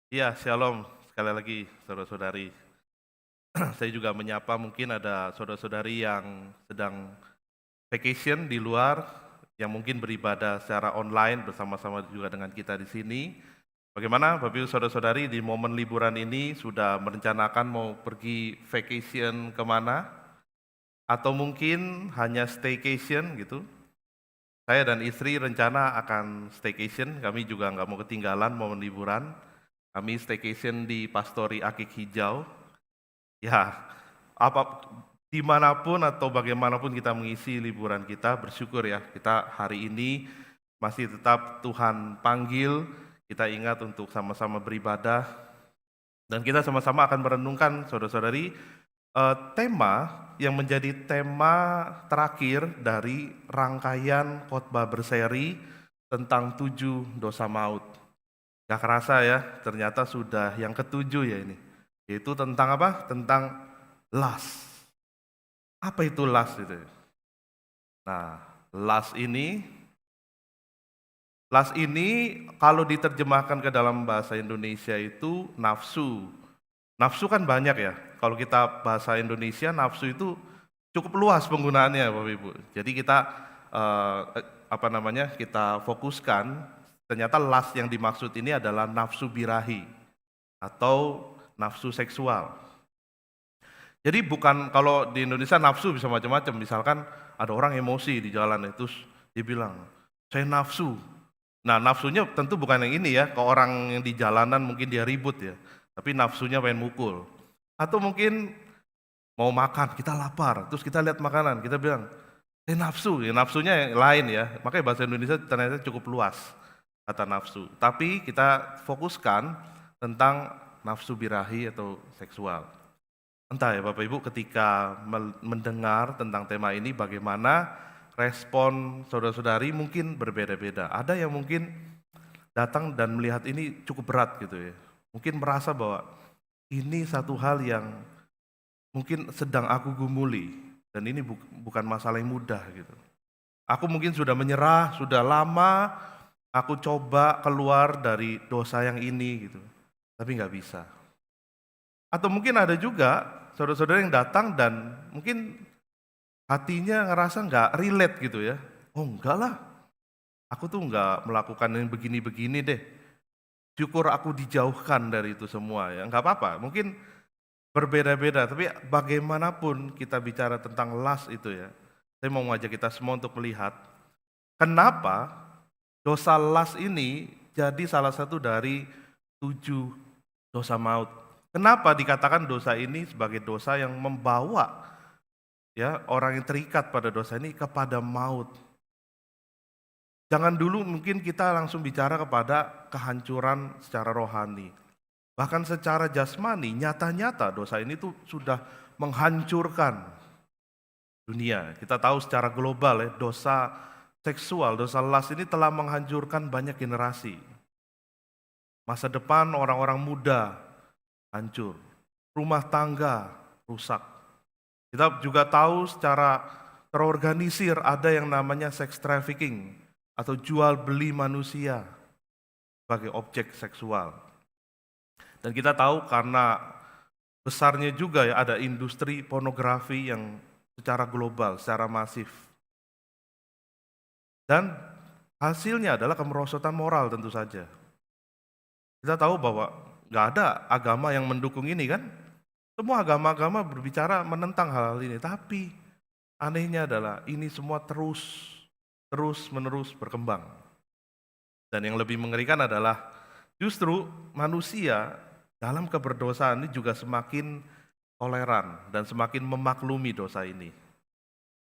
Iya, shalom sekali lagi saudara-saudari. Saya juga menyapa mungkin ada saudara-saudari yang sedang vacation di luar, yang mungkin beribadah secara online bersama-sama juga dengan kita di sini. Bagaimana Bapak Ibu saudara-saudari di momen liburan ini sudah merencanakan mau pergi vacation kemana? Atau mungkin hanya staycation gitu? Saya dan istri rencana akan staycation, kami juga nggak mau ketinggalan momen liburan. Kami staycation di Pastori Akik Hijau. Ya, apa dimanapun atau bagaimanapun kita mengisi liburan kita, bersyukur ya kita hari ini masih tetap Tuhan panggil, kita ingat untuk sama-sama beribadah, dan kita sama-sama akan merenungkan saudara-saudari tema yang menjadi tema terakhir dari rangkaian khotbah berseri tentang 7 dosa maut. Gak kerasa ya, ternyata sudah yang ketujuh ya ini. Yaitu tentang apa? Tentang lust. Apa itu lust itu? Nah, lust ini, lust ini kalau diterjemahkan ke dalam bahasa Indonesia itu nafsu. Nafsu kan banyak ya. Kalau kita bahasa Indonesia nafsu itu cukup luas penggunaannya Bapak Ibu. Jadi kita eh, kita fokuskan ternyata lust yang dimaksud ini adalah nafsu birahi atau nafsu seksual. Jadi bukan kalau di Indonesia nafsu bisa macam-macam. Misalkan ada orang emosi di jalan itu dia bilang, "Saya nafsu." Nah, nafsunya tentu bukan yang ini ya, ke orang yang di jalanan mungkin dia ribut ya, tapi nafsunya pengen mukul. Atau mungkin mau makan, kita lapar, terus kita lihat makanan, kita bilang, nafsu." Ya nafsunya yang lain ya. Makanya bahasa Indonesia ternyata cukup luas kata nafsu. Tapi kita fokuskan tentang nafsu birahi atau seksual. Entah ya Bapak Ibu ketika mendengar tentang tema ini bagaimana respon saudara-saudari mungkin berbeda-beda. Ada yang mungkin datang dan melihat ini cukup berat gitu ya. Mungkin merasa bahwa ini satu hal yang mungkin sedang aku gumuli dan ini bukan masalah yang mudah gitu. Aku mungkin sudah menyerah, sudah lama aku coba keluar dari dosa yang ini gitu. Tapi nggak bisa. Atau mungkin ada juga saudara-saudara yang datang dan mungkin hatinya ngerasa nggak relate gitu ya. Oh enggak lah, aku tuh nggak melakukan yang begini-begini deh. Syukur aku dijauhkan dari itu semua ya. Nggak apa-apa, mungkin berbeda-beda. Tapi bagaimanapun kita bicara tentang lust itu ya. Saya mau mengajak kita semua untuk melihat kenapa dosa lust ini jadi salah satu dari 7 dosa maut. Kenapa dikatakan dosa ini sebagai dosa yang membawa ya orang yang terikat pada dosa ini kepada maut. Jangan dulu mungkin kita langsung bicara kepada kehancuran secara rohani. Bahkan secara jasmani, nyata-nyata dosa ini tuh sudah menghancurkan dunia. Kita tahu secara global ya, dosa seksual, dosa lust ini telah menghancurkan banyak generasi. Masa depan orang-orang muda hancur. Rumah tangga rusak. Kita juga tahu secara terorganisir ada yang namanya sex trafficking atau jual beli manusia sebagai objek seksual. Dan kita tahu karena besarnya juga ya ada industri pornografi yang secara global, secara masif. Dan hasilnya adalah kemerosotan moral tentu saja. Kita tahu bahwa nggak ada agama yang mendukung ini kan. Semua agama-agama berbicara menentang hal-hal ini. Tapi anehnya adalah ini semua terus-menerus berkembang. Dan yang lebih mengerikan adalah justru manusia dalam keberdosaan ini juga semakin toleran dan semakin memaklumi dosa ini.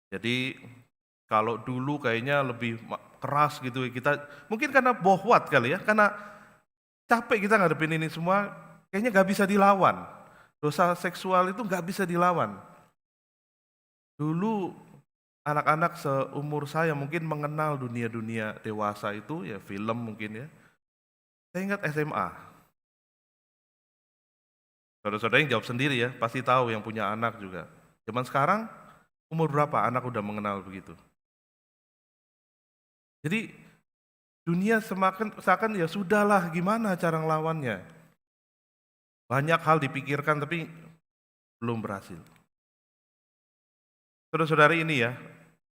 Jadi kalau dulu kayaknya lebih keras gitu kita mungkin karena bohwat kali ya, karena capek kita ngadepin ini semua, kayaknya nggak bisa dilawan. Dosa seksual itu nggak bisa dilawan. Dulu anak-anak seumur saya mungkin mengenal dunia-dunia dewasa itu ya film mungkin ya. Saya ingat SMA. Saudara-saudara yang jawab sendiri ya, pasti tahu yang punya anak juga. Zaman sekarang umur berapa anak udah mengenal begitu. Jadi dunia semakin seakan ya sudahlah gimana cara ngelawannya. Banyak hal dipikirkan tapi belum berhasil. Saudara-saudari ini ya,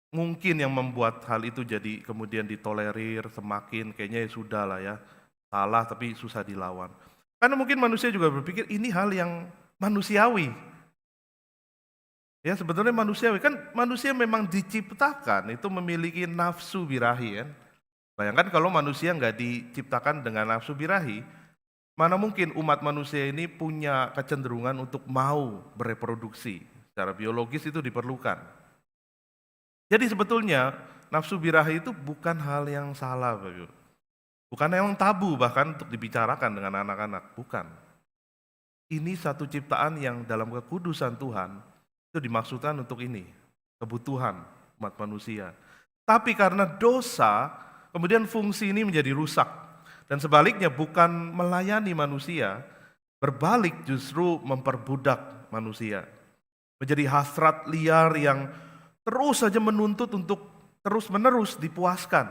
mungkin yang membuat hal itu jadi kemudian ditolerir semakin kayaknya ya sudah lah ya, salah tapi susah dilawan. Karena mungkin manusia juga berpikir ini hal yang manusiawi. Ya sebetulnya manusiawi, kan manusia memang diciptakan itu memiliki nafsu birahi kan. Bayangkan kalau manusia nggak diciptakan dengan nafsu birahi, mana mungkin umat manusia ini punya kecenderungan untuk mau bereproduksi. Secara biologis itu diperlukan. Jadi sebetulnya nafsu birahi itu bukan hal yang salah, Bapak Ibu. Bukan yang tabu bahkan untuk dibicarakan dengan anak-anak, bukan. Ini satu ciptaan yang dalam kekudusan Tuhan itu dimaksudkan untuk ini, kebutuhan umat manusia. Tapi karena dosa, kemudian fungsi ini menjadi rusak. Dan sebaliknya bukan melayani manusia, berbalik justru memperbudak manusia. Menjadi hasrat liar yang terus saja menuntut untuk terus-menerus dipuaskan.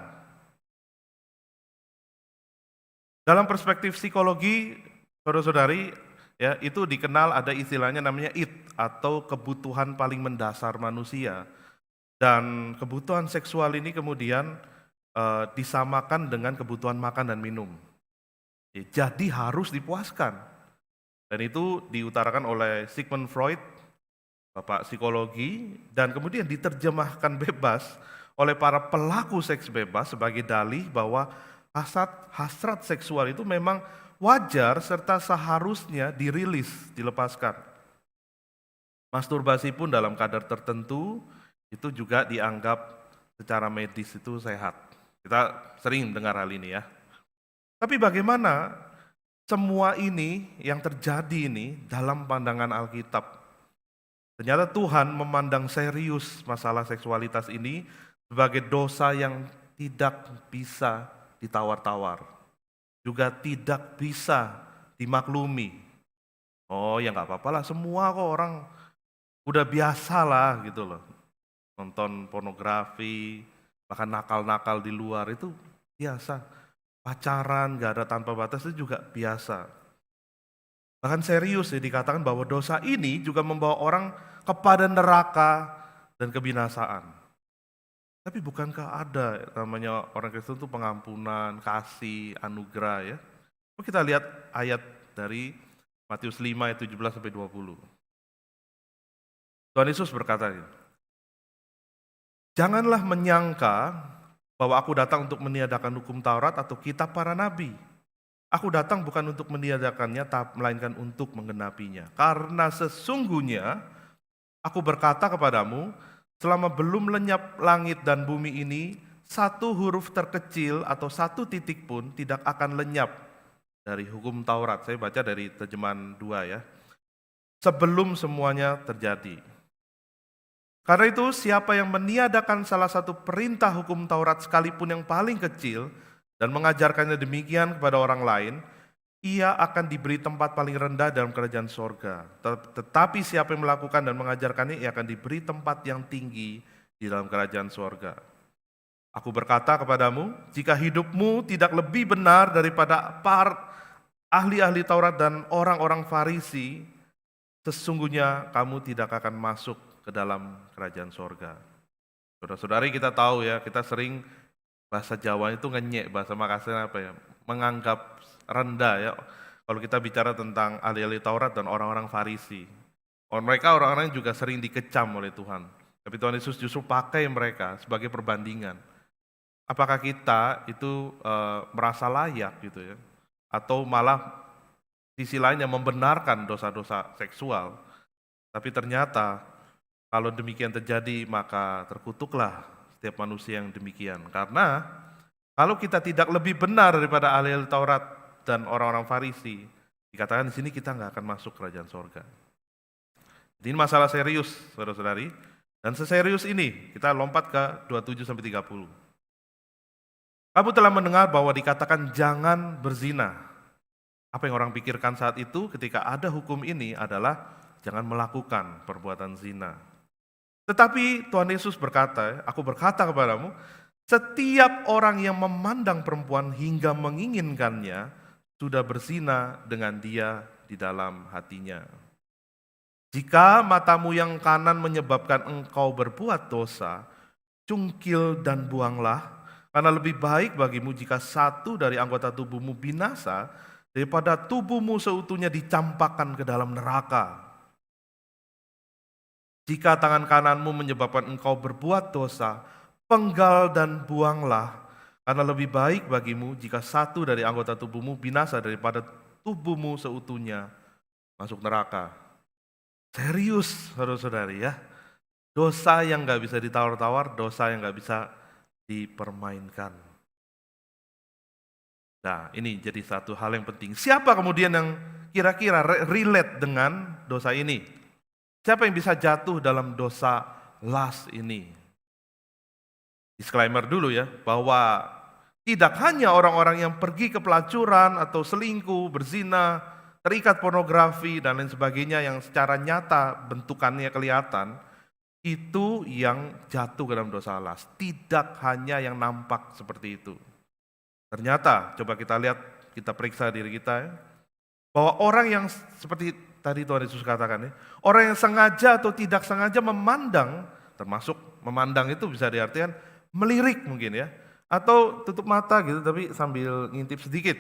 Dalam perspektif psikologi, saudara-saudari, ya itu dikenal ada istilahnya namanya id atau kebutuhan paling mendasar manusia. Dan kebutuhan seksual ini kemudian disamakan dengan kebutuhan makan dan minum. Jadi harus dipuaskan. Dan itu diutarakan oleh Sigmund Freud, bapak psikologi, dan kemudian diterjemahkan bebas oleh para pelaku seks bebas sebagai dalih bahwa hasrat seksual itu memang wajar serta seharusnya dirilis, dilepaskan. Masturbasi pun dalam kadar tertentu itu juga dianggap secara medis itu sehat. Kita sering dengar hal ini ya. Tapi bagaimana semua ini yang terjadi ini dalam pandangan Alkitab? Ternyata Tuhan memandang serius masalah seksualitas ini sebagai dosa yang tidak bisa ditawar-tawar. Juga tidak bisa dimaklumi. Oh ya nggak apa-apa lah, semua kok orang udah biasa lah gitu loh. Nonton pornografi, bahkan nakal-nakal di luar itu biasa. Pacaran gak ada tanpa batas itu juga biasa. Bahkan serius ya dikatakan bahwa dosa ini juga membawa orang kepada neraka dan kebinasaan. Tapi bukankah ada namanya orang Kristen itu pengampunan, kasih, anugerah ya? Kita lihat ayat dari Matius 5 ayat 17 sampai 20. Tuhan Yesus berkata, "Janganlah menyangka bahwa aku datang untuk meniadakan hukum Taurat atau kitab para nabi. Aku datang bukan untuk meniadakannya, melainkan untuk menggenapinya. Karena sesungguhnya aku berkata kepadamu, selama belum lenyap langit dan bumi ini, satu huruf terkecil atau satu titik pun tidak akan lenyap dari hukum Taurat." Saya baca dari terjemahan 2 ya. "Sebelum semuanya terjadi. Karena itu siapa yang meniadakan salah satu perintah hukum Taurat sekalipun yang paling kecil dan mengajarkannya demikian kepada orang lain, ia akan diberi tempat paling rendah dalam kerajaan sorga. Tetapi siapa yang melakukan dan mengajarkannya, ia akan diberi tempat yang tinggi di dalam kerajaan sorga. Aku berkata kepadamu, jika hidupmu tidak lebih benar daripada ahli-ahli Taurat dan orang-orang Farisi, sesungguhnya kamu tidak akan masuk ke dalam kerajaan sorga." Saudara-saudari kita tahu ya, kita sering bahasa Jawa itu ngenyek, bahasa Makassar apa ya, menganggap rendah ya. Kalau kita bicara tentang ahli-ahli Taurat dan orang-orang Farisi, mereka orang-orang yang juga sering dikecam oleh Tuhan. Tapi Tuhan Yesus justru pakai mereka sebagai perbandingan. Apakah kita itu merasa layak gitu ya, atau malah sisi lainnya membenarkan dosa-dosa seksual? Tapi ternyata kalau demikian terjadi, maka terkutuklah setiap manusia yang demikian. Karena kalau kita tidak lebih benar daripada ahli Taurat dan orang-orang Farisi, dikatakan di sini kita nggak akan masuk kerajaan sorga. Jadi ini masalah serius, saudara-saudari. Dan seserius ini, kita lompat ke 27-30. "Kamu telah mendengar bahwa dikatakan jangan berzina. Apa yang orang pikirkan saat itu ketika ada hukum ini adalah jangan melakukan perbuatan zina. Tetapi Tuhan Yesus berkata, aku berkata kepadamu, setiap orang yang memandang perempuan hingga menginginkannya sudah berzina dengan dia di dalam hatinya. Jika matamu yang kanan menyebabkan engkau berbuat dosa, cungkil dan buanglah, karena lebih baik bagimu jika satu dari anggota tubuhmu binasa, daripada tubuhmu seutuhnya dicampakkan ke dalam neraka. Jika tangan kananmu menyebabkan engkau berbuat dosa, penggal dan buanglah, karena lebih baik bagimu jika satu dari anggota tubuhmu binasa daripada tubuhmu seutuhnya masuk neraka. Serius, saudara-saudari ya. Dosa yang gak bisa ditawar-tawar, dosa yang gak bisa dipermainkan. Nah, ini jadi satu hal yang penting. Siapa kemudian yang kira-kira relate dengan dosa ini? Siapa yang bisa jatuh dalam dosa lust ini? Disclaimer dulu ya, bahwa tidak hanya orang-orang yang pergi ke pelacuran atau selingkuh, berzina, terikat pornografi dan lain sebagainya yang secara nyata bentukannya kelihatan, itu yang jatuh ke dalam dosa lust. Tidak hanya yang nampak seperti itu. Ternyata, coba kita lihat, kita periksa diri kita ya, bahwa orang yang seperti tadi Tuhan Yesus katakan ya, orang yang sengaja atau tidak sengaja memandang, termasuk memandang itu bisa diartikan melirik mungkin ya, atau tutup mata gitu tapi sambil ngintip sedikit.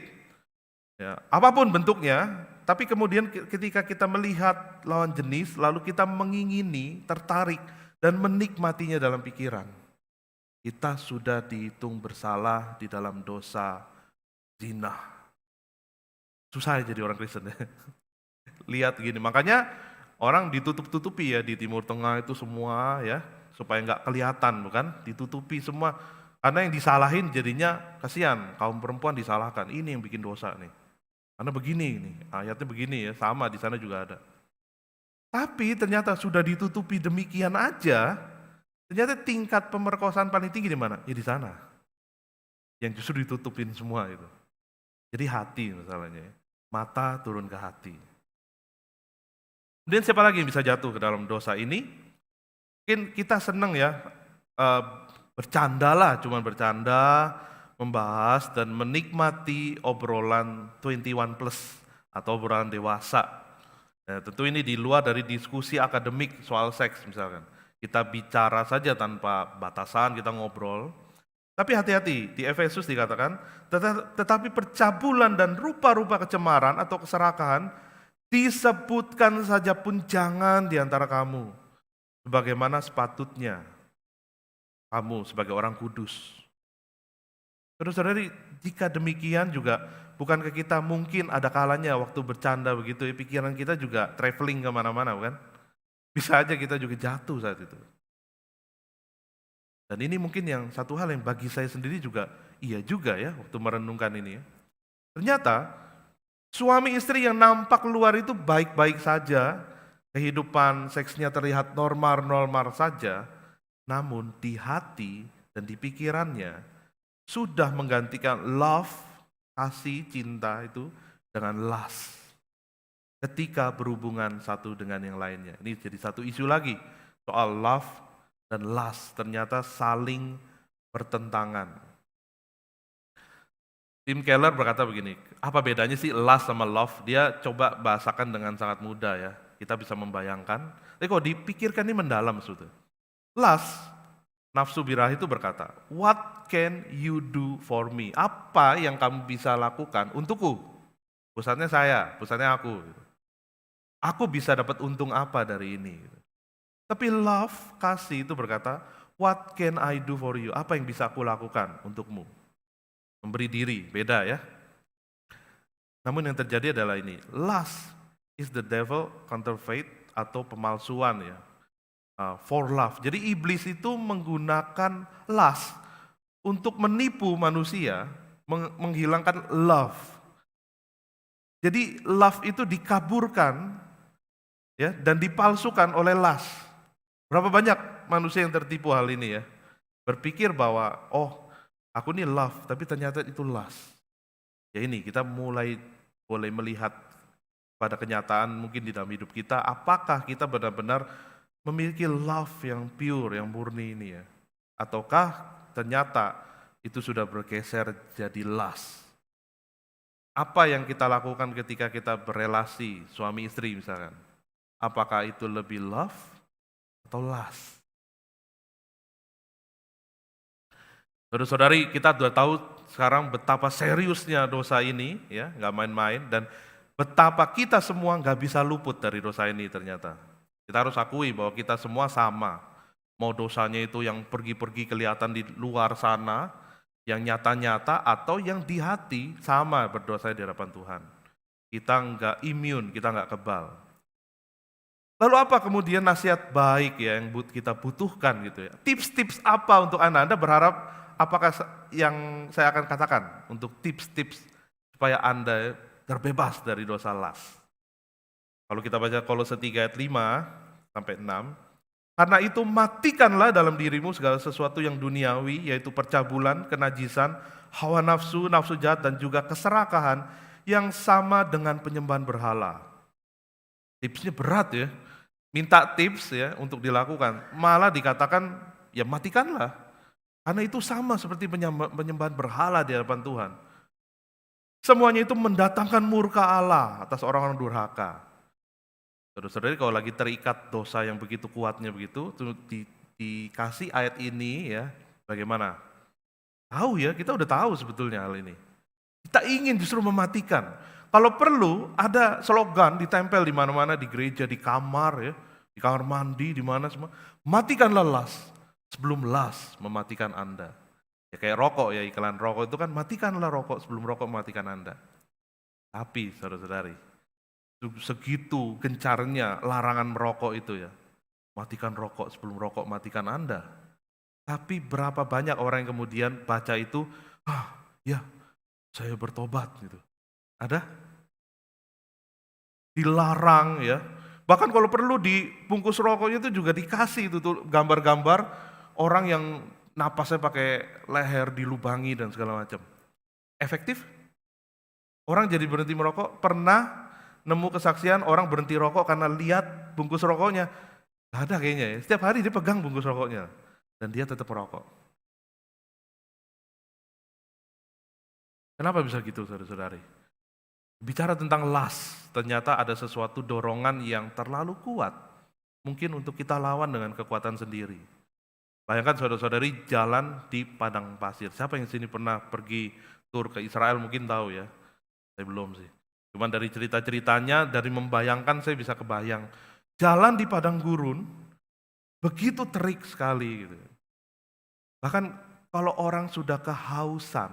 Ya, apapun bentuknya, tapi kemudian ketika kita melihat lawan jenis, lalu kita mengingini, tertarik, dan menikmatinya dalam pikiran, kita sudah dihitung bersalah di dalam dosa zina. Susah ya jadi orang Kristen ya. Lihat gini, makanya orang ditutup-tutupi ya di Timur Tengah itu semua ya, supaya nggak kelihatan bukan, ditutupi semua. Karena yang disalahin jadinya kasihan, kaum perempuan disalahkan, ini yang bikin dosa nih. Karena begini nih, ayatnya begini ya, sama di sana juga ada. Tapi ternyata sudah ditutupi demikian aja, ternyata tingkat pemerkosaan paling tinggi di mana? Ya di sana. Yang justru ditutupin semua itu. Jadi hati masalahnya, mata turun ke hati. Kemudian siapa lagi yang bisa jatuh ke dalam dosa ini? Mungkin kita senang ya, bercanda lah, cuma bercanda, membahas dan menikmati obrolan 21 plus atau obrolan dewasa. Ya, tentu ini di luar dari diskusi akademik soal seks misalkan. Kita bicara saja tanpa batasan, kita ngobrol. Tapi hati-hati, di Efesus dikatakan, tetapi percabulan dan rupa-rupa kecemaran atau keserakahan disebutkan saja pun jangan di antara kamu. Sebagaimana sepatutnya kamu sebagai orang kudus. Saudara-saudari, jika demikian juga, bukankah kita mungkin ada kalanya waktu bercanda begitu, ya, pikiran kita juga traveling kemana-mana, bukan? Bisa aja kita juga jatuh saat itu. Dan ini mungkin yang satu hal yang bagi saya sendiri juga, iya juga ya, waktu merenungkan ini ya. Ternyata, suami istri yang nampak luar itu baik-baik saja, kehidupan seksnya terlihat normal-normal saja, namun di hati dan di pikirannya, sudah menggantikan love, kasih, cinta itu dengan lust. Ketika berhubungan satu dengan yang lainnya. Ini jadi satu isu lagi. Soal love dan lust ternyata saling bertentangan. Tim Keller berkata begini, apa bedanya sih lust sama love? Dia coba bahasakan dengan sangat mudah ya. Kita bisa membayangkan. Tapi kalau dipikirkan ini mendalam sudah. Lust, nafsu birahi itu berkata, what can you do for me? Apa yang kamu bisa lakukan untukku? Pusatnya saya, pusatnya aku. Aku bisa dapat untung apa dari ini? Tapi love, kasih itu berkata, what can I do for you? Apa yang bisa aku lakukan untukmu? Memberi diri, beda ya. Namun yang terjadi adalah ini, lust is the devil counterfeit atau pemalsuan ya. For love. Jadi iblis itu menggunakan lust untuk menipu manusia, menghilangkan love. Jadi love itu dikaburkan ya dan dipalsukan oleh lust. Berapa banyak manusia yang tertipu hal ini ya? Berpikir bahwa oh, aku ini love, tapi ternyata itu lust. Ya ini kita mulai boleh melihat pada kenyataan mungkin di dalam hidup kita, apakah kita benar-benar memiliki love yang pure, yang murni ini ya? Ataukah ternyata itu sudah bergeser jadi lust? Apa yang kita lakukan ketika kita berelasi suami istri misalkan? Apakah itu lebih love atau lust? Saudara-saudari, kita sudah tahu sekarang betapa seriusnya dosa ini, ya, nggak main-main, dan betapa kita semua nggak bisa luput dari dosa ini ternyata. Kita harus akui bahwa kita semua sama. Mau dosanya itu yang pergi-pergi kelihatan di luar sana, yang nyata-nyata, atau yang di hati sama berdosa di hadapan Tuhan. Kita nggak imun, kita nggak kebal. Lalu apa kemudian nasihat baik ya yang kita butuhkan gitu ya? Tips-tips apa untuk Anda? Anda berharap apakah yang saya akan katakan untuk tips-tips supaya Anda terbebas dari dosa las? Kalau kita baca Kolose 3 ayat 5 sampai 6, karena itu matikanlah dalam dirimu segala sesuatu yang duniawi, yaitu percabulan, kenajisan, hawa nafsu, nafsu jahat, dan juga keserakahan yang sama dengan penyembahan berhala. Tipsnya berat ya. Minta tips ya untuk dilakukan, malah dikatakan ya matikanlah. Karena itu sama seperti penyembahan berhala di hadapan Tuhan. Semuanya itu mendatangkan murka Allah atas orang-orang durhaka. Saudara-saudari kalau lagi terikat dosa yang begitu kuatnya begitu, dikasih ayat ini ya, bagaimana? Tahu ya, kita udah tahu sebetulnya hal ini. Kita ingin justru mematikan. Kalau perlu ada slogan ditempel di mana-mana, di gereja, di kamar ya, di kamar mandi, di mana semua. Matikanlah las sebelum las mematikan Anda. Ya kayak rokok ya, iklan rokok itu kan matikanlah rokok sebelum rokok mematikan Anda. Tapi saudara-saudari, segitu gencarnya larangan merokok itu ya. Matikan rokok sebelum rokok matikan Anda. Tapi berapa banyak orang yang kemudian baca itu, ya saya bertobat gitu. Ada? Dilarang ya. Bahkan kalau perlu di bungkus rokoknya itu juga dikasih itu tuh gambar-gambar orang yang napasnya pakai leher dilubangi dan segala macam. Efektif? Orang jadi berhenti merokok, pernah nemu kesaksian orang berhenti rokok karena lihat bungkus rokoknya. Gak ada kayaknya ya. Setiap hari dia pegang bungkus rokoknya dan dia tetap merokok. Kenapa bisa gitu saudara-saudari? Bicara tentang las, ternyata ada sesuatu dorongan yang terlalu kuat. Mungkin untuk kita lawan dengan kekuatan sendiri. Bayangkan saudara-saudari jalan di padang pasir. Siapa yang sini pernah pergi tur ke Israel mungkin tahu ya. Saya belum sih. Cuman dari cerita-ceritanya, dari membayangkan saya bisa kebayang. Jalan di padang gurun, begitu terik sekali. Gitu. Bahkan kalau orang sudah kehausan,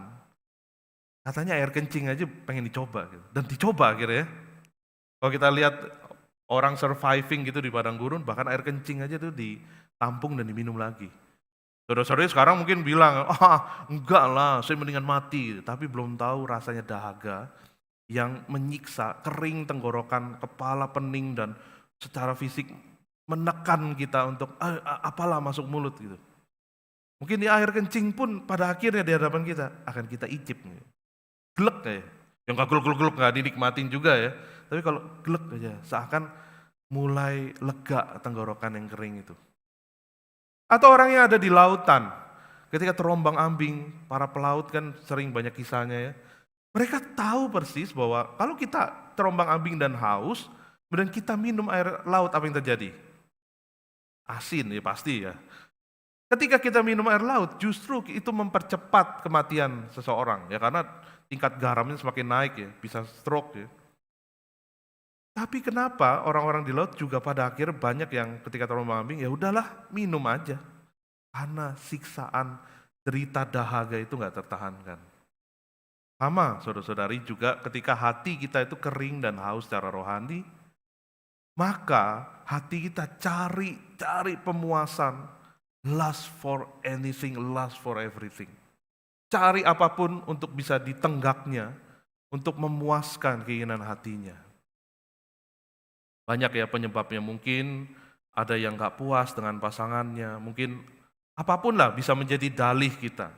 katanya air kencing aja pengen dicoba gitu. Dan dicoba akhirnya ya. Kalau kita lihat orang surviving gitu di padang gurun, bahkan air kencing aja tuh ditampung dan diminum lagi. Saudara-saudari sekarang mungkin bilang, enggak lah, saya mendingan mati. Tapi belum tahu rasanya dahaga yang menyiksa, kering tenggorokan, kepala pening, dan secara fisik menekan kita untuk apalah masuk mulut gitu. Mungkin di air kencing pun pada akhirnya di hadapan kita akan kita icip. Gitu. Glek kayak, yang gak gluk-gluk gak dinikmatin juga ya. Tapi kalau glek aja, seakan mulai lega tenggorokan yang kering itu. Atau orang yang ada di lautan, ketika terombang ambing, para pelaut kan sering banyak kisahnya ya. Mereka tahu persis bahwa kalau kita terombang ambing dan haus, kemudian kita minum air laut, apa yang terjadi? Asin ya pasti ya. Ketika kita minum air laut, justru itu mempercepat kematian seseorang ya, karena tingkat garamnya semakin naik ya, bisa stroke ya. Tapi kenapa orang-orang di laut juga pada akhir banyak yang ketika terombang-ambing ya udahlah minum aja. Karena siksaan derita dahaga itu nggak tertahankan. Sama saudara-saudari juga ketika hati kita itu kering dan haus secara rohani, maka hati kita cari pemuasan, lust for anything, lust for everything. Cari apapun untuk bisa ditenggaknya, untuk memuaskan keinginan hatinya. Banyak ya penyebabnya, mungkin ada yang gak puas dengan pasangannya, mungkin apapun lah bisa menjadi dalih kita.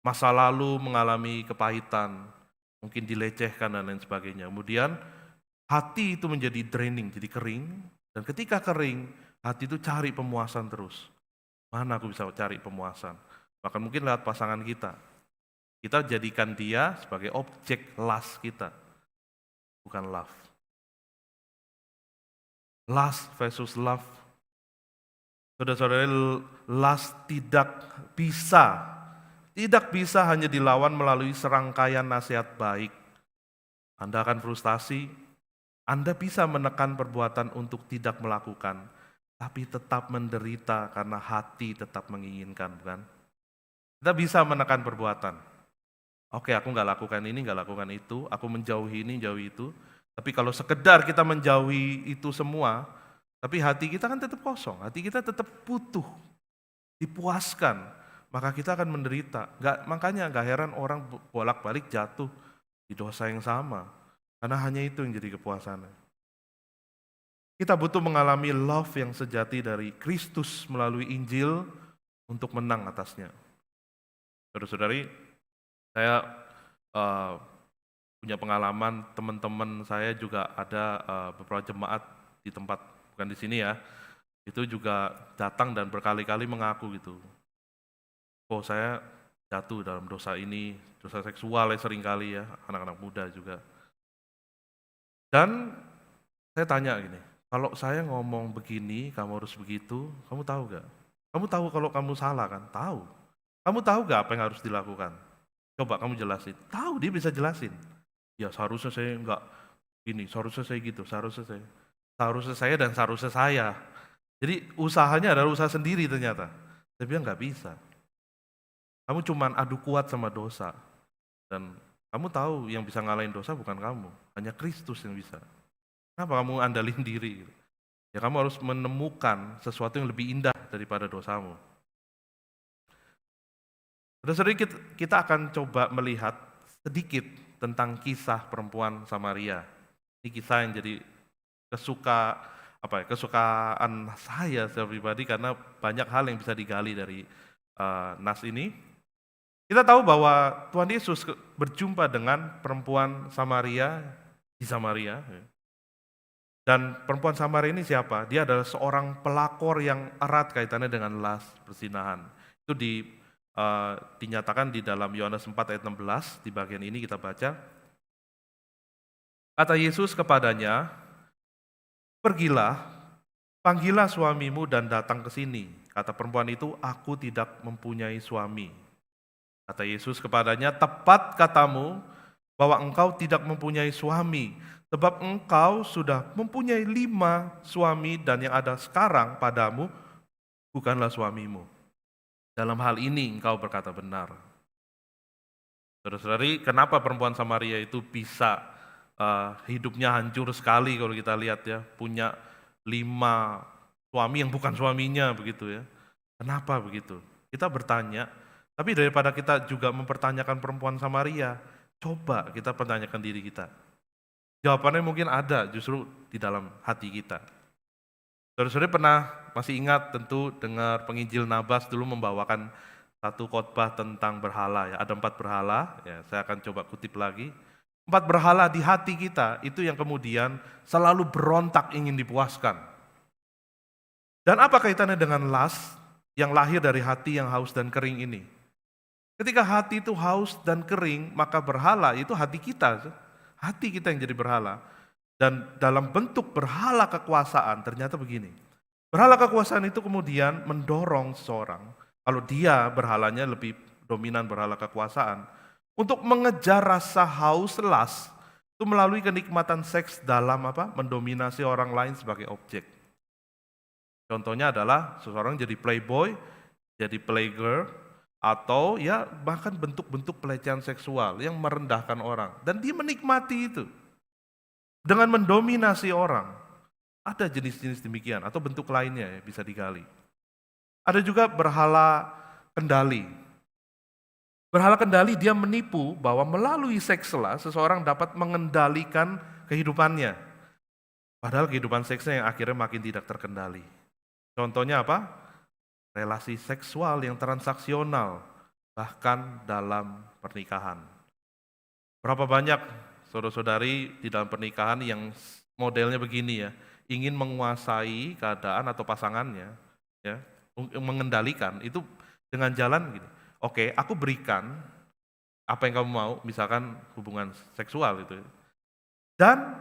Masa lalu mengalami kepahitan, mungkin dilecehkan dan lain sebagainya. Kemudian hati itu menjadi draining, jadi kering. Dan ketika kering, hati itu cari pemuasan terus. Mana aku bisa cari pemuasan? Bahkan mungkin lewat pasangan kita. Kita jadikan dia sebagai objek lust kita, bukan love. Lust versus love. Saudara-saudara, lust tidak bisa hanya dilawan melalui serangkaian nasihat baik. Anda akan frustasi, Anda bisa menekan perbuatan untuk tidak melakukan, tapi tetap menderita karena hati tetap menginginkan, bukan? Kita bisa menekan perbuatan. Oke, aku nggak lakukan ini, nggak lakukan itu, aku menjauhi ini, jauhi itu. Tapi kalau sekedar kita menjauhi itu semua, tapi hati kita kan tetap kosong, hati kita tetap butuh, dipuaskan, maka kita akan menderita. Makanya nggak heran orang bolak-balik jatuh di dosa yang sama, karena hanya itu yang jadi kepuasannya. Kita butuh mengalami love yang sejati dari Kristus melalui Injil untuk menang atasnya. Saudara-saudari, saya punya pengalaman, teman-teman saya juga ada beberapa jemaat di tempat, bukan di sini ya, itu juga datang dan berkali-kali mengaku gitu, oh saya jatuh dalam dosa ini, dosa seksual ya seringkali ya, anak-anak muda juga. Dan saya tanya gini, kalau saya ngomong begini, kamu harus begitu, kamu tahu gak? Kamu tahu kalau kamu salah kan? Tahu. Kamu tahu gak apa yang harus dilakukan? Coba kamu jelasin. Tahu, dia bisa jelasin. Ya seharusnya saya enggak gini, seharusnya saya gitu, seharusnya saya dan seharusnya saya. Jadi usahanya adalah usaha sendiri ternyata. Saya bilang nggak bisa. Kamu cuman adu kuat sama dosa. Dan kamu tahu yang bisa ngalahin dosa bukan kamu, hanya Kristus yang bisa. Kenapa kamu andalin diri? Ya kamu harus menemukan sesuatu yang lebih indah daripada dosamu. Sedikit kita akan coba melihat sedikit tentang kisah perempuan Samaria. Ini kisah yang jadi kesukaan saya secara pribadi karena banyak hal yang bisa digali dari nas ini. Kita tahu bahwa Tuhan Yesus berjumpa dengan perempuan Samaria di Samaria. Dan perempuan Samaria ini siapa? Dia adalah seorang pelakor yang erat kaitannya dengan las, perzinahan. Itu dinyatakan di dalam Yohanes 4 ayat 16, di bagian ini kita baca. Kata Yesus kepadanya, pergilah, panggillah suamimu dan datang ke sini. Kata perempuan itu, aku tidak mempunyai suami. Kata Yesus kepadanya, tepat katamu bahwa engkau tidak mempunyai suami, sebab engkau sudah mempunyai 5 suami dan yang ada sekarang padamu bukanlah suamimu. Dalam hal ini engkau berkata benar. Saudara-saudari, kenapa perempuan Samaria itu bisa hidupnya hancur sekali kalau kita lihat ya, punya 5 suami yang bukan suaminya begitu ya. Kenapa begitu? Kita bertanya, tapi daripada kita juga mempertanyakan perempuan Samaria, coba kita pertanyakan diri kita. Jawabannya mungkin ada justru di dalam hati kita. Saudara-saudara pernah masih ingat tentu dengar penginjil Nabas dulu membawakan satu khotbah tentang berhala ya. Ada 4 berhala, ya saya akan coba kutip lagi. 4 berhala di hati kita itu yang kemudian selalu berontak ingin dipuaskan. Dan apa kaitannya dengan las yang lahir dari hati yang haus dan kering ini? Ketika hati itu haus dan kering, maka berhala itu hati kita. Hati kita yang jadi berhala. Dan dalam bentuk berhala kekuasaan ternyata begini. Berhala kekuasaan itu kemudian mendorong seseorang, kalau dia berhalanya lebih dominan berhala kekuasaan, untuk mengejar rasa haus las, itu melalui kenikmatan seks dalam mendominasi orang lain sebagai objek. Contohnya adalah seseorang jadi playboy, jadi playgirl, atau ya bahkan bentuk-bentuk pelecehan seksual yang merendahkan orang. Dan dia menikmati itu. Dengan mendominasi orang. Ada jenis-jenis demikian atau bentuk lainnya ya bisa digali. Ada juga berhala kendali. Berhala kendali dia menipu bahwa melalui sekslah seseorang dapat mengendalikan kehidupannya. Padahal kehidupan seksnya yang akhirnya makin tidak terkendali. Contohnya apa? Relasi seksual yang transaksional, bahkan dalam pernikahan. Berapa banyak saudara-saudari di dalam pernikahan yang modelnya begini ya, ingin menguasai keadaan atau pasangannya, ya, mengendalikan itu dengan jalan gini. Oke, aku berikan apa yang kamu mau, misalkan hubungan seksual itu. Dan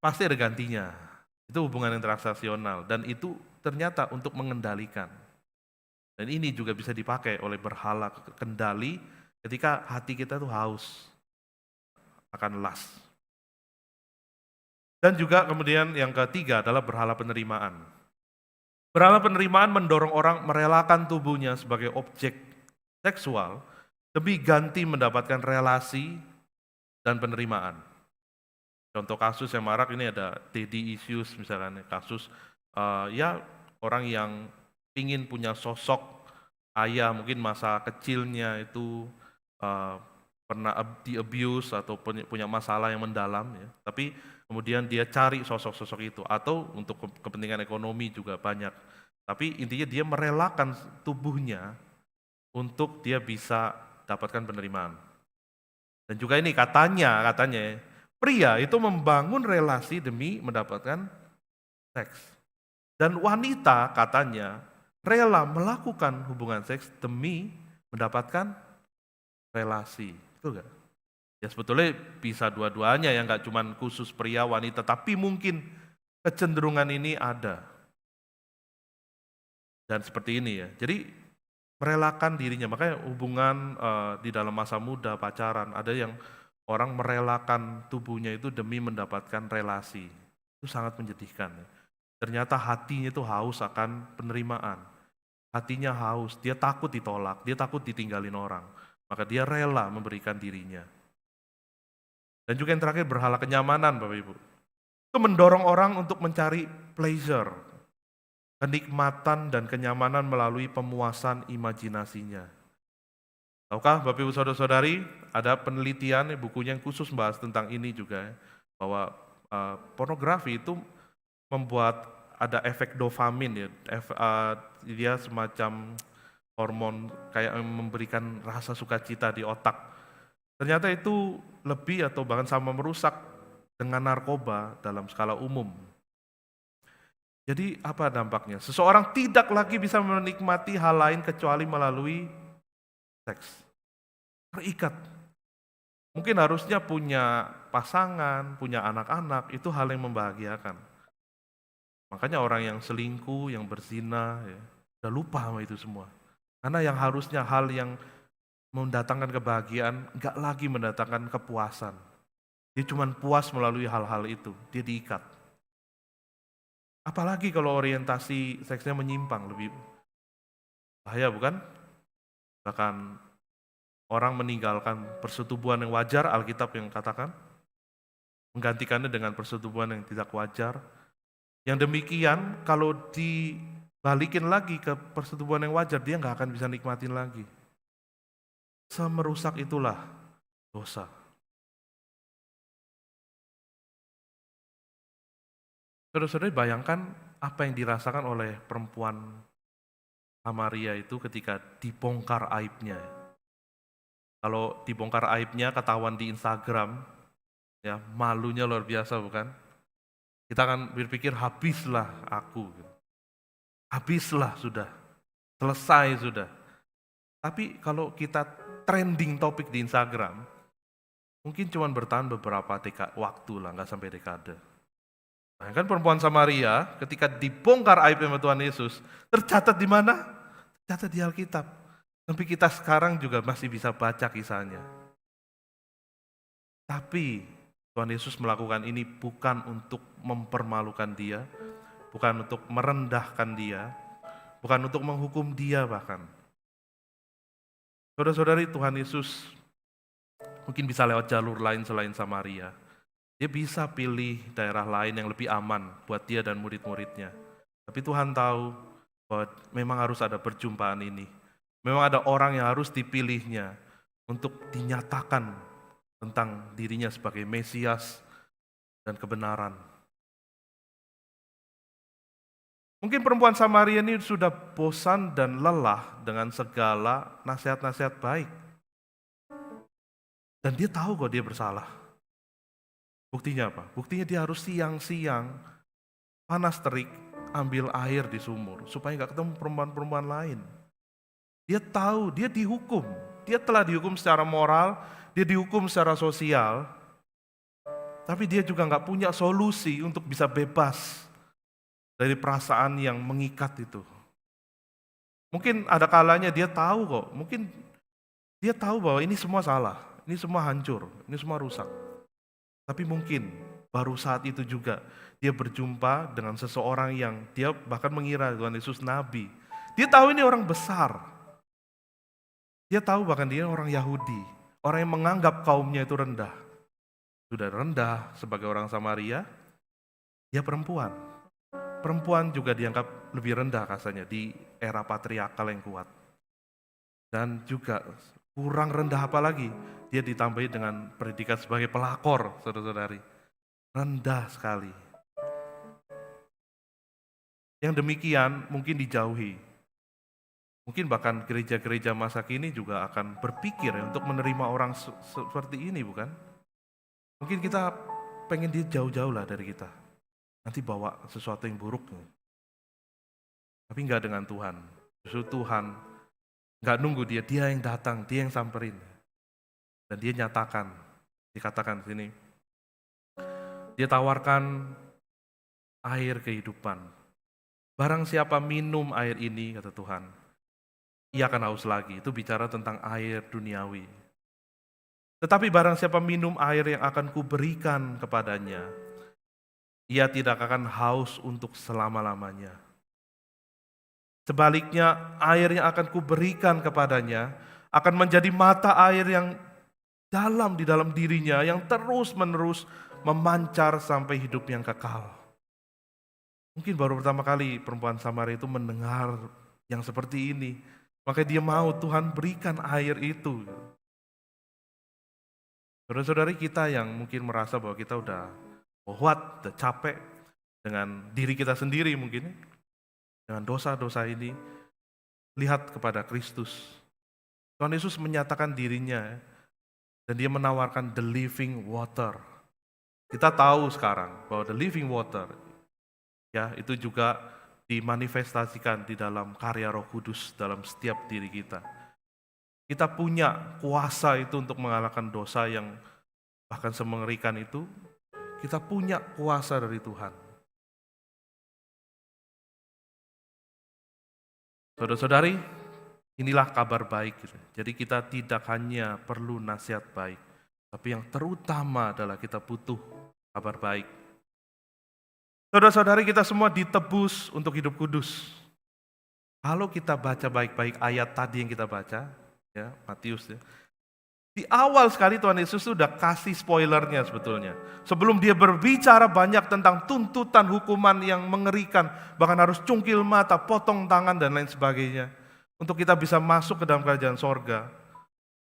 pasti ada gantinya. Itu hubungan yang transaksional dan itu ternyata untuk mengendalikan. Dan ini juga bisa dipakai oleh berhala kendali ketika hati kita tuh haus akan lust. Dan juga kemudian yang ketiga adalah berhala penerimaan. Berhala penerimaan mendorong orang merelakan tubuhnya sebagai objek seksual demi ganti mendapatkan relasi dan penerimaan. Contoh kasus yang marak ini ada daddy issues misalkan, kasus ya orang yang ingin punya sosok ayah, mungkin masa kecilnya itu pernah di-abuse atau punya masalah yang mendalam ya. Tapi kemudian dia cari sosok-sosok itu atau untuk kepentingan ekonomi juga banyak. Tapi intinya dia merelakan tubuhnya untuk dia bisa dapatkan penerimaan. Dan juga ini katanya pria itu membangun relasi demi mendapatkan seks. Dan wanita katanya rela melakukan hubungan seks demi mendapatkan relasi. Betul nggak? Ya sebetulnya bisa dua-duanya ya, nggak cuma khusus pria wanita, tapi mungkin kecenderungan ini ada. Dan seperti ini ya. Jadi merelakan dirinya, makanya hubungan di dalam masa muda, pacaran, ada yang orang merelakan tubuhnya itu demi mendapatkan relasi. Itu sangat menyedihkan. Ternyata hatinya itu haus akan penerimaan. Hatinya haus, dia takut ditolak, dia takut ditinggalin orang. Maka dia rela memberikan dirinya. Dan juga yang terakhir berhala kenyamanan Bapak Ibu. Itu mendorong orang untuk mencari pleasure, kenikmatan dan kenyamanan melalui pemuasan imajinasinya. Tahukah Bapak Ibu Saudara-saudari, ada penelitian bukunya yang khusus membahas tentang ini juga, bahwa pornografi itu membuat ada efek dopamin ya, dia semacam hormon kayak memberikan rasa sukacita di otak. Ternyata itu lebih atau bahkan sama merusak dengan narkoba dalam skala umum. Jadi apa dampaknya? Seseorang tidak lagi bisa menikmati hal lain kecuali melalui seks. Terikat. Mungkin harusnya punya pasangan, punya anak-anak, itu hal yang membahagiakan. Makanya orang yang selingkuh, yang berzina, ya, udah lupa sama itu semua. Karena yang harusnya hal yang mendatangkan kebahagiaan, enggak lagi mendatangkan kepuasan. Dia cuma puas melalui hal-hal itu, dia diikat. Apalagi kalau orientasi seksnya menyimpang, lebih bahaya bukan? Bahkan orang meninggalkan persetubuhan yang wajar, Alkitab yang katakan, menggantikannya dengan persetubuhan yang tidak wajar. Yang demikian, kalau dibalikin lagi ke persetubuhan yang wajar, dia nggak akan bisa nikmatin lagi. Semerusak itulah dosa. Saudara-saudara bayangkan apa yang dirasakan oleh perempuan Samaria itu ketika dibongkar aibnya. Kalau dibongkar aibnya ketahuan di Instagram, ya malunya luar biasa bukan? Kita akan berpikir habislah aku. Habislah sudah, selesai sudah. Tapi kalau kita trending topik di Instagram, mungkin cuma bertahan beberapa waktu lah, nggak sampai dekade. Nah, kan perempuan Samaria ketika dibongkar aibnya Tuhan Yesus, tercatat di mana? Tercatat di Alkitab. Tapi kita sekarang juga masih bisa baca kisahnya. Tapi Tuhan Yesus melakukan ini bukan untuk mempermalukan dia, bukan untuk merendahkan dia, bukan untuk menghukum dia bahkan. Saudara-saudari, Tuhan Yesus mungkin bisa lewat jalur lain selain Samaria. Dia bisa pilih daerah lain yang lebih aman buat dia dan murid-muridnya. Tapi Tuhan tahu bahwa memang harus ada perjumpaan ini. Memang ada orang yang harus dipilihnya untuk dinyatakan tentang dirinya sebagai Mesias dan kebenaran. Mungkin perempuan Samaria ini sudah bosan dan lelah dengan segala nasihat-nasihat baik. Dan dia tahu kok dia bersalah. Buktinya apa? Buktinya dia harus siang-siang panas terik ambil air di sumur supaya nggak ketemu perempuan-perempuan lain. Dia tahu dia dihukum. dia telah dihukum secara moral, dia dihukum secara sosial, tapi dia juga nggak punya solusi untuk bisa bebas dari perasaan yang mengikat itu. Mungkin ada kalanya dia tahu kok, mungkin dia tahu bahwa ini semua salah, ini semua hancur, ini semua rusak. Tapi mungkin baru saat itu juga dia berjumpa dengan seseorang yang dia bahkan mengira Tuhan Yesus nabi. Dia tahu ini orang besar. Dia tahu bahkan dia orang Yahudi, orang yang menganggap kaumnya itu rendah. Sudah rendah sebagai orang Samaria, dia perempuan. Perempuan juga dianggap lebih rendah kasarnya di era patriarkal yang kuat. Dan juga kurang rendah apa lagi, dia ditambahi dengan predikat sebagai pelakor, saudara-saudari. Rendah sekali. Yang demikian mungkin dijauhi. Mungkin bahkan gereja-gereja masa kini juga akan berpikir untuk menerima orang seperti ini, bukan? Mungkin kita pengen dia jauh-jauh lah dari kita. Nanti bawa sesuatu yang buruk. Tapi enggak dengan Tuhan. Justru Tuhan enggak nunggu dia yang datang, dia yang samperin. Dan dia nyatakan, dikatakan di sini, dia tawarkan air kehidupan. Barang siapa minum air ini, kata Tuhan, ia akan haus lagi. Itu bicara tentang air duniawi. Tetapi barang siapa minum air yang akan kuberikan kepadanya, ia tidak akan haus untuk selama-lamanya. Sebaliknya, air yang akan kuberikan kepadanya akan menjadi mata air yang dalam di dalam dirinya, yang terus-menerus memancar sampai hidup yang kekal. Mungkin baru pertama kali perempuan Samaria itu mendengar yang seperti ini. Maka dia mau Tuhan berikan air itu. Saudara-saudari kita yang mungkin merasa bahwa kita udah capek dengan diri kita sendiri mungkin, dengan dosa-dosa ini, lihat kepada Kristus. Tuhan Yesus menyatakan dirinya dan dia menawarkan the living water. Kita tahu sekarang bahwa the living water ya itu juga dimanifestasikan di dalam karya Roh Kudus dalam setiap diri kita. Kita punya kuasa itu untuk mengalahkan dosa yang bahkan semengerikan itu. Kita punya kuasa dari Tuhan. Saudara-saudari, inilah kabar baik. Jadi kita tidak hanya perlu nasihat baik, tapi yang terutama adalah kita butuh kabar baik. Saudara-saudari, kita semua ditebus untuk hidup kudus. Kalau kita baca baik-baik ayat tadi yang kita baca, ya Matius ya. Di awal sekali Tuhan Yesus sudah kasih spoilernya sebetulnya. Sebelum dia berbicara banyak tentang tuntutan hukuman yang mengerikan, bahkan harus cungkil mata, potong tangan dan lain sebagainya. Untuk kita bisa masuk ke dalam kerajaan sorga.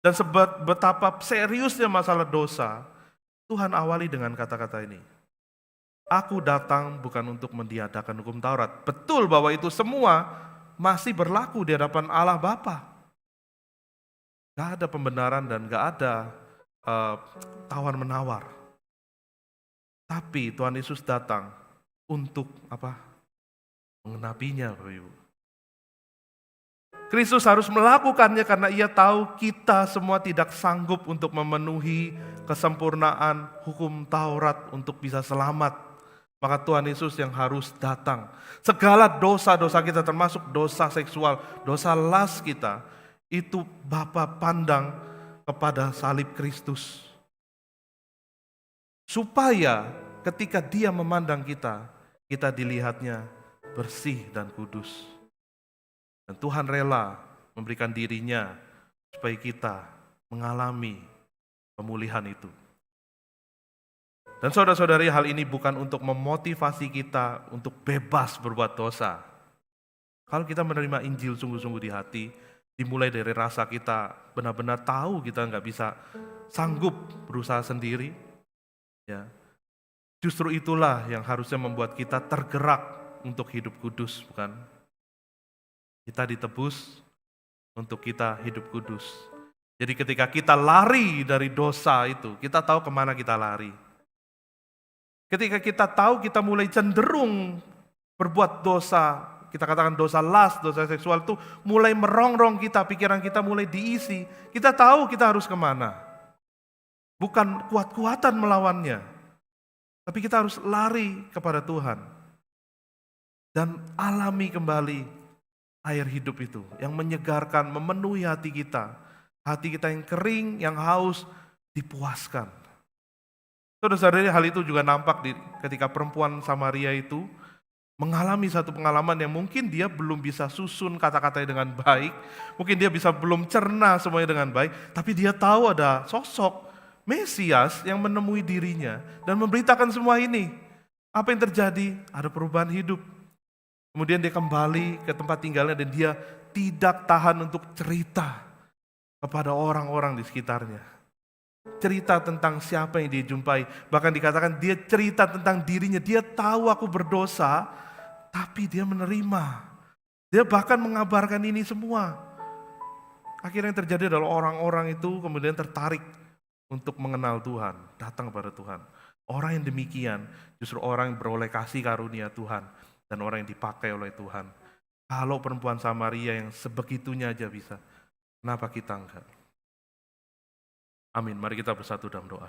Dan betapa seriusnya masalah dosa, Tuhan awali dengan kata-kata ini. Aku datang bukan untuk mentiadakan hukum Taurat. Betul bahwa itu semua masih berlaku di hadapan Allah Bapa. Gak ada pembenaran dan gak ada tawar-menawar. Tapi Tuhan Yesus datang untuk apa? Mengenapinya, Bapak Ibu. Kristus harus melakukannya karena ia tahu kita semua tidak sanggup untuk memenuhi kesempurnaan hukum Taurat untuk bisa selamat. Maka Tuhan Yesus yang harus datang. Segala dosa-dosa kita termasuk dosa seksual, dosa las kita, itu Bapa pandang kepada salib Kristus. Supaya ketika dia memandang kita, kita dilihatnya bersih dan kudus. Dan Tuhan rela memberikan dirinya supaya kita mengalami pemulihan itu. Dan saudara-saudari, hal ini bukan untuk memotivasi kita untuk bebas berbuat dosa. Kalau kita menerima Injil sungguh-sungguh di hati, dimulai dari rasa kita benar-benar tahu kita nggak bisa sanggup berusaha sendiri. Ya, justru itulah yang harusnya membuat kita tergerak untuk hidup kudus, bukan? Kita ditebus untuk kita hidup kudus. Jadi ketika kita lari dari dosa itu, kita tahu kemana kita lari. Ketika kita tahu kita mulai cenderung berbuat dosa, kita katakan dosa lust, dosa seksual itu mulai merongrong kita, pikiran kita mulai diisi. Kita tahu kita harus kemana. Bukan kuat-kuatan melawannya, tapi kita harus lari kepada Tuhan. Dan alami kembali air hidup itu yang menyegarkan, memenuhi hati kita. Hati kita yang kering, yang haus, dipuaskan. Saudara-saudari, hal itu juga nampak ketika perempuan Samaria itu mengalami satu pengalaman yang mungkin dia belum bisa susun kata-katanya dengan baik, mungkin dia belum cerna semuanya dengan baik, tapi dia tahu ada sosok Mesias yang menemui dirinya dan memberitakan semua ini. Apa yang terjadi? Ada perubahan hidup. Kemudian dia kembali ke tempat tinggalnya dan dia tidak tahan untuk cerita kepada orang-orang di sekitarnya. Cerita tentang siapa yang dia jumpai. Bahkan dikatakan dia cerita tentang dirinya. Dia tahu aku berdosa, tapi dia menerima. Dia bahkan mengabarkan ini semua. Akhirnya yang terjadi adalah orang-orang itu kemudian tertarik untuk mengenal Tuhan, datang kepada Tuhan. Orang yang demikian justru orang yang beroleh kasih karunia Tuhan dan orang yang dipakai oleh Tuhan. Kalau perempuan Samaria yang sebegitunya aja bisa, kenapa kita enggak? Amin. Mari kita bersatu dalam doa.